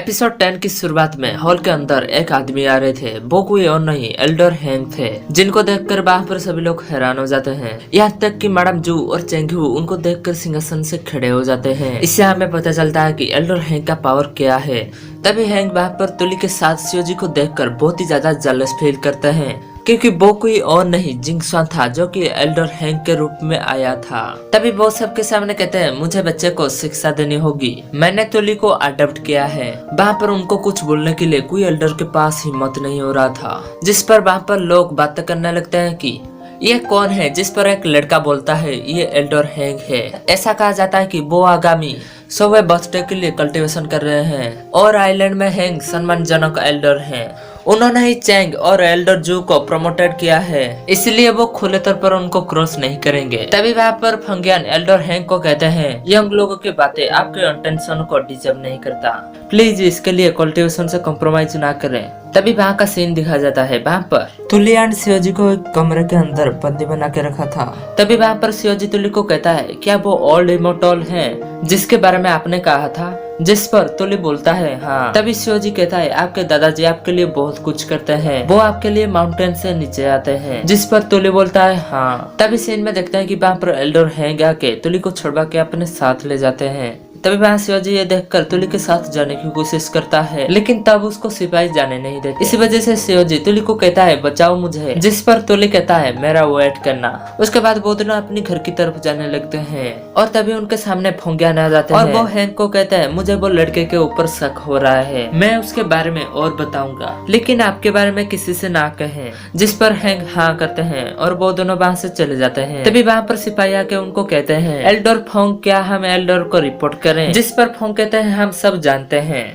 Episode 10 की शुरुआत में हॉल के अंदर एक आदमी आ रहे थे। वो कोई और नहीं एल्डर हैंग थे, जिनको देखकर वहां पर सभी लोग हैरान हो जाते हैं। यहाँ तक कि मैडम जू और चेंगू उनको देखकर सिंहासन से खड़े हो जाते हैं। इससे हमें पता चलता है कि एल्डर हैंग का पावर क्या है। तभी हैंग वहां पर तुली के साथ शिवजी को देखकर बहुत ही ज्यादा जलस फील करते हैं, क्योंकि वो कोई और नहीं जिंगशान था जो कि एल्डर हैंग के रूप में आया था। तभी वो सबके सामने कहते हैं मुझे बच्चे को शिक्षा देनी होगी, मैंने तुली को अडॉप्ट किया है। वहाँ पर उनको कुछ बोलने के लिए कोई एल्डर के पास हिम्मत नहीं हो रहा था, जिस पर वहाँ पर लोग बातें करने लगते हैं कि ये कौन है। जिस पर एक लड़का बोलता है ये एल्डर हैंग है। ऐसा कहा जाता है कि वो आगामी 100वें बर्थडे के लिए कल्टीवेशन कर रहे हैं और आइलैंड में हैंग सम्मानजनक एल्डर हैं। उन्होंने ही चैंग और एल्डर जू को प्रमोटेड किया है, इसलिए वो खुले तौर पर उनको क्रॉस नहीं करेंगे। तभी वहाँ पर फंगियान एल्डर हैंग को कहते हैं यंग लोगों की बातें आपके इंटेंशन को डिजर्व नहीं करता, प्लीज इसके लिए कल्टीवेशन से कॉम्प्रोमाइज ना करें। तभी वहाँ का सीन दिखा जाता है। वहाँ पर तुली एंड शिवजी को एक कमरे के अंदर बंदी बना के रखा था। तभी वहाँ पर शिवजी तुली को कहता है क्या वो ओल्ड इमोर्टल हैं जिसके बारे में आपने कहा था। जिस पर तुली बोलता है हाँ। तभी शिवजी कहता है आपके दादाजी आपके लिए बहुत कुछ करते हैं, वो आपके लिए माउंटेन से नीचे आते हैं। जिस पर तुली बोलता है हाँ। तभी सीन में देखते हैं कि वहाँ पर एल्डर हैंग आके तुली को छुड़वा के अपने साथ ले जाते हैं। तभी वहाँ शिवजी ये देखकर तुली के साथ जाने की कोशिश करता है, लेकिन तब उसको सिपाही जाने नहीं देते। इसी वजह से शिवजी तुली को कहता है बचाओ मुझे। जिस पर तुली कहता है मेरा वेट करना। उसके बाद वो दोनों अपनी घर की तरफ जाने लगते हैं और तभी उनके सामने फोंगियान आ जाते हैं और वो हैंग को कहते हैं मुझे वो लड़के के ऊपर शक हो रहा है, मैं उसके बारे में और बताऊंगा, लेकिन आपके बारे में किसी से ना कहें। जिस पर हैंग हाँ करते हैं और वो दोनों वहाँ से चले जाते हैं। तभी वहाँ पर सिपाही आके उनको कहते हैं एल्डर फोंग क्या हम एल्डर को रिपोर्ट करें। जिस पर फोंग कहते हैं हम सब जानते हैं।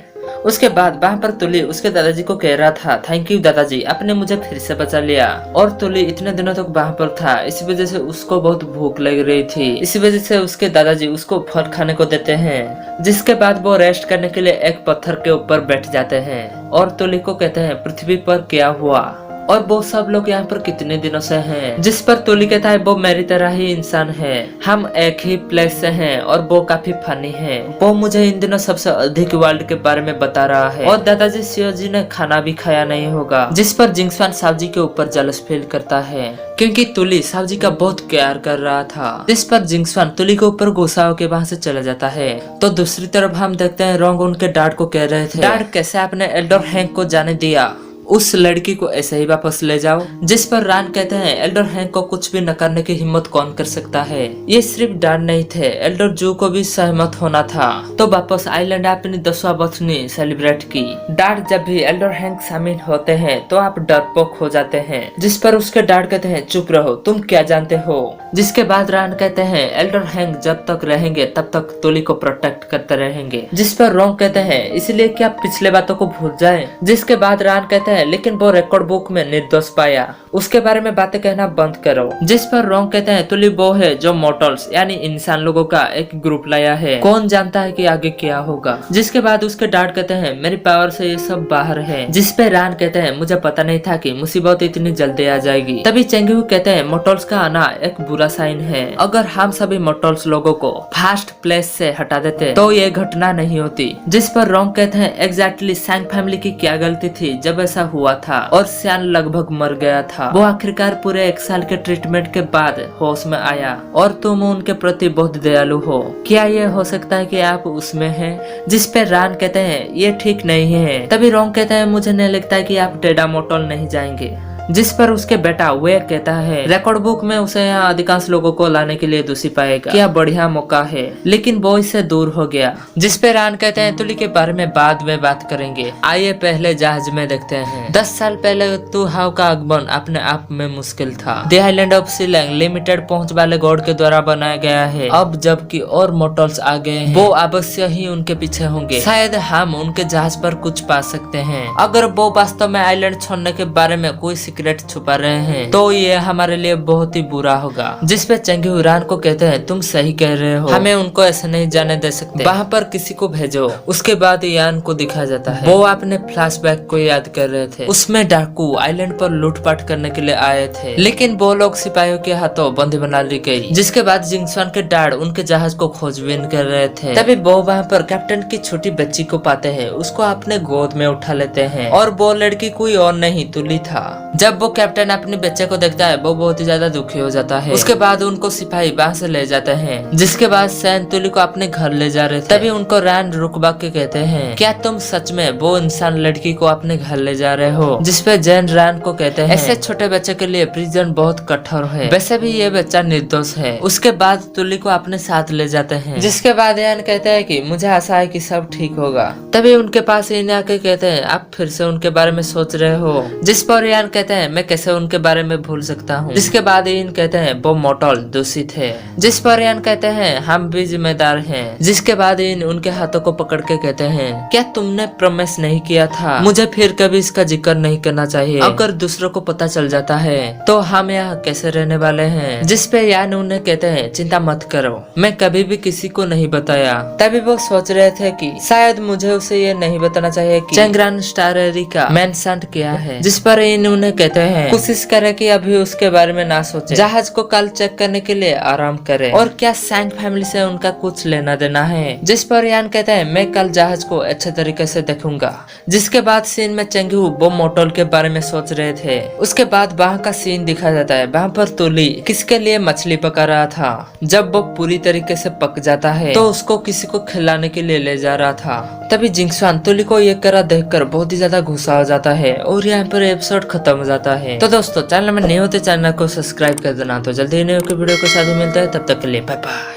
उसके बाद वहाँ पर तुली उसके दादाजी को कह रहा था थैंक यू दादाजी, आपने मुझे फिर से बचा लिया। और तुली इतने दिनों तक वहाँ पर था, इसी वजह से उसको बहुत भूख लग रही थी। इसी वजह से उसके दादाजी उसको फल खाने को देते हैं। जिसके बाद वो रेस्ट करने के लिए एक पत्थर के ऊपर बैठ जाते हैं और तुली को कहते हैं पृथ्वी पर क्या हुआ और वो सब लोग यहाँ पर कितने दिनों से हैं। जिस पर तुली कहता है वो मेरी तरह ही इंसान है, हम एक ही प्लेस से हैं और वो काफी फनी है। वो मुझे इन दिनों सबसे अधिक वर्ल्ड के बारे में बता रहा है और दादाजी शिवजी ने खाना भी खाया नहीं होगा। जिस पर जिंगशान सावजी के ऊपर जलस फील करता है, क्योंकि तुली सावजी का बहुत केयर कर रहा था। जिस पर जिंगशान तुली के ऊपर गुस्सा होकर वहाँ से चला जाता है। तो दूसरी तरफ हम देखते हैं रोंग उनके डैड को कह रहे थे डैड कैसे आपने एल्डर हैंग को जाने दिया, उस लड़की को ऐसे ही वापस ले जाओ। जिस पर रान कहते हैं एल्डर हैंग को कुछ भी न करने की हिम्मत कौन कर सकता है। ये सिर्फ डैड नहीं थे, एल्डर जू को भी सहमत होना था। तो वापस आइलैंड अपनी 10वां बर्थडे सेलिब्रेट की। डैड जब भी एल्डर हैंग शामिल होते हैं तो आप डरपोक हो जाते हैं। जिस पर उसके डैड कहते हैं चुप रहो, तुम क्या जानते हो। जिसके बाद रान कहते हैं एल्डर हैंग जब तक रहेंगे तब तक तुली को प्रोटेक्ट करते रहेंगे। जिस पर रोंग कहते हैं इसलिए क्या पिछले बातों को भूल जाएं। जिसके बाद रान कहते हैं लेकिन वो रिकॉर्ड बुक में निर्दोष पाया, उसके बारे में बातें कहना बंद करो। जिस पर रोंग कहते हैं तुली वो है जो मॉर्टल्स यानी इंसान लोगों का एक ग्रुप लाया है, कौन जानता है कि आगे क्या होगा। जिसके बाद उसके डैड कहते हैं मेरी पावर से ये सब बाहर है। जिस पे रान कहते हैं मुझे पता नहीं था कि मुसीबत इतनी जल्दी आ जाएगी। तभी चेंगू कहते हैं मॉर्टल्स का आना एक बुरा साइन है, अगर हम सभी मॉर्टल्स लोगों को फर्स्ट प्लेस से हटा देते तो ये घटना नहीं होती। जिस पर रोंग कहते हैं एग्जैक्टली सैंग फैमिली की क्या गलती थी जब ऐसा हुआ था और सैन लगभग मर गया था। वो आखिरकार पूरे 1 साल के ट्रीटमेंट के बाद होश में आया और तुम उनके प्रति बहुत दयालु हो, क्या ये हो सकता है कि आप उसमें हैं। जिस पे रान कहते हैं ये ठीक नहीं है। तभी रोंग कहते हैं मुझे नहीं लगता है कि आप टेडा मोटल नहीं जाएंगे। जिस पर उसके बेटा वे कहता है रिकॉर्ड बुक में उसे यहाँ अधिकांश लोगों को लाने के लिए दोषी पाएगा, क्या बढ़िया मौका है, लेकिन वो इससे दूर हो गया। जिस पे रान कहते हैं तुली के बारे में बाद में बात करेंगे, आइए पहले जहाज में देखते हैं। 10 साल पहले तुहाव का आगमन अपने आप में मुश्किल था। The island of Shillong limited पहुंच वाले गॉड के द्वारा बनाया गया है। अब जबकि और मोटल्स आ गए हैं, वो अवश्य ही उनके पीछे होंगे। शायद हम उनके जहाज पर कुछ पा सकते हैं। अगर वो वास्तव में आइलैंड छोड़ने के बारे में कोई सीक्रेट छुपा रहे हैं तो ये हमारे लिए बहुत ही बुरा होगा। जिसपे चेंगू ईरान को कहते हैं तुम सही कह रहे हो, हमें उनको ऐसे नहीं जाने दे सकते, वहाँ पर किसी को भेजो। उसके बाद ईरान को दिखाया जाता है वो अपने फ्लैशबैक को याद कर रहे थे। उसमें डाकू आइलैंड पर लूटपाट करने के लिए आए थे, लेकिन वो लोग सिपाहियों के हाथों बंदी बना ली गई। जिसके बाद जिंगसुआन के डैड उनके जहाज को खोजबीन कर रहे थे। तभी वो वहाँ पर कैप्टन की छोटी बच्ची को पाते हैं, उसको अपने गोद में उठा लेते हैं और वो लड़की कोई और नहीं तुली था। जब वो कैप्टन अपने बच्चे को देखता है वो बहुत ही ज्यादा दुखी हो जाता है। उसके बाद उनको सिपाही वहाँ से ले जाते हैं। जिसके बाद सैन तुली को अपने घर ले जा रहे थे। तभी उनको रैन रुकबा के कहते हैं क्या तुम सच में वो इंसान लड़की को अपने घर ले जा रहे हो? जिसपे जैन रैन को कहते हैं ऐसे छोटे बच्चे के लिए प्रिजन बहुत कठोर है, वैसे भी ये बच्चा निर्दोष है। उसके बाद तुली को अपने साथ ले जाते हैं। जिसके बाद यान कहता है कि मुझे आशा है कि सब ठीक होगा। तभी उनके पास इन आके कहते हैं आप फिर से उनके बारे में सोच रहे हो? जिस पर यान कहते हैं मैं कैसे उनके बारे में भूल सकता हूँ। जिसके बाद इन कहते हैं वो मोटल दूषित है। जिस पर यान कहते हैं हम भी जिम्मेदार हैं। जिसके बाद इन उनके हाथों को पकड़ के कहते हैं क्या तुमने प्रॉमिस नहीं किया था मुझे फिर कभी इसका जिक्र नहीं करना चाहिए? अगर दूसरों को पता चल जाता है तो हम यहाँ कैसे रहने वाले हैं? जिसपे यान उन्हें कहते हैं चिंता मत करो, मैं कभी भी किसी को नहीं बताया। तभी वो सोच रहे थे कि शायद मुझे उसे ये नहीं बताना चाहिए कि चैंगरान स्टारेरी का मैनसंट क्या है। जिस पर इन उन्हें कहते हैं कोशिश करे कि अभी उसके बारे में ना सोचे, जहाज को कल चेक करने के लिए आराम करे और क्या सैंग फैमिली से उनका कुछ लेना देना है। जिस पर यान कहते हैं मैं कल जहाज को अच्छे तरीके से देखूंगा। जिसके बाद सीन में चेंगू वो मोटल के बारे में सोच रहे थे। उसके बाद वहाँ का सीन दिखा जाता है, वहाँ पर तुली किसके लिए मछली पका रहा था। जब वो पूरी तरीके से पक जाता है तो उसको किसी को खिलाने के लिए ले जा रहा था। तभी जिंगसुआन तुली को ये करा देखकर बहुत ही ज्यादा गुस्सा हो जाता है और यहाँ पर एपिसोड खत्म हो जाता है। तो दोस्तों चैनल में नए होते चैनल को सब्सक्राइब कर देना। तो जल्दी नए वीडियो के साथ ही मिलते हैं, तब तक के लिए बाय बाय।